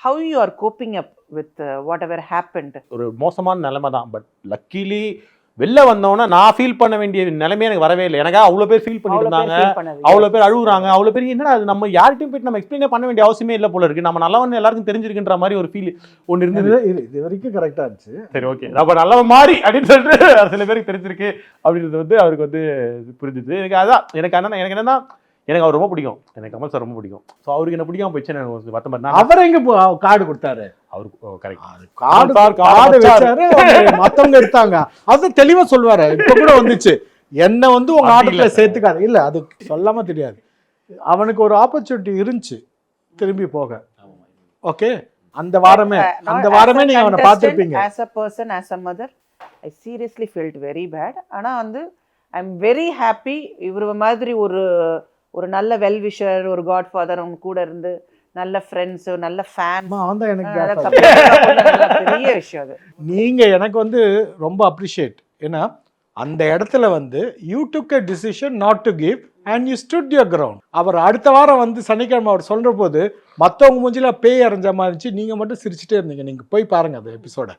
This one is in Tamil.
how you are coping up with whatever happened? ஒரு மோசமான நிலைமை தான். பட் லக்கிலி வெளில வந்தோன்னா நான் ஃபீல் பண்ண வேண்டிய நிலைமையே எனக்கு வரவே இல்லை. எனக்கா அவ்வளோ பேர் ஃபீல் பண்ணிட்டு இருந்தாங்க, அவ்வளோ பேர் அழுகுறாங்க, அவ்வளோ பேர் என்னடா அது நம்ம யார்கிட்டையும் போயிட்டு நம்ம எக்ஸ்பிளைனே பண்ண வேண்டிய அவசியமே இல்லை போல இருக்கு, நம்ம நல்லவன் எல்லாருக்கும் தெரிஞ்சிருக்குன்ற மாதிரி ஒரு ஃபீல் ஒன்று இருந்தது. இது வரைக்கும் கரெக்டாக இருந்துச்சு. சரி, ஓகே, நம்ம நல்லவன் மாறி அப்படின்னு சொல்லிட்டு சில பேருக்கு தெரிஞ்சிருக்கு அப்படின்றது வந்து அவருக்கு வந்து புரிஞ்சுது. எனக்கு அதான் எனக்கு என்னன்னா எனக்கு அவர் ரொம்ப பிடிக்கும், எனக்கு கமல் சார் ரொம்ப பிடிக்கும். ஸோ அவருக்கு என்ன பிடிக்காம போயிடுச்சு எனக்கு வருத்தம். அவர் எங்க கார்டு கொடுத்தாரு? அவருக்கு கரெக்ட் கார்டு வச்சாரு, மத்தவங்க எடுத்தாங்க. அது தெளிவா சொல்லுவாரு. இப்ப கூட வந்துச்சு, என்ன வந்து உங்க ஆர்டர்ல சேர்த்துக்காது. இல்ல அது சொல்லாம தெரியாது. அவனுக்கு ஒரு ஆப்பர்ச்சுனிட்டி இருந்துச்சு திரும்பி போக. ஓகே, அந்த வாரமே நீங்க அவனை பார்த்திருப்பீங்க. As a person, as a mother, I seriously felt very bad. ஆனா வந்து I'm very happy இவர் மாதிரி ஒரு நல்ல வெல்விஷர், ஒரு காட் ஃபாதர் அவங்க கூட இருந்து நல்ல ஃப்ரெண்ட்ஸ், நல்ல ஃபேன், அவன் தான் எனக்கு பெரிய விஷயம் அது. நீங்க எனக்கு வந்து ரொம்ப அப்ரிஷியேட். ஏன்னா அந்த இடத்துல வந்து you took a decision not to give and you stood your ground. அவர் அடுத்த வாரம் வந்து சனிக்கிழமை அவர் சொல்ற போது மற்றவங்க மூஞ்சில பேய் அரைஞ்ச மாதிரி இருந்துச்சு, நீங்க மட்டும் சிரிச்சுட்டே இருந்தீங்க. நீங்க போய் பாருங்க அந்த எபிசோட.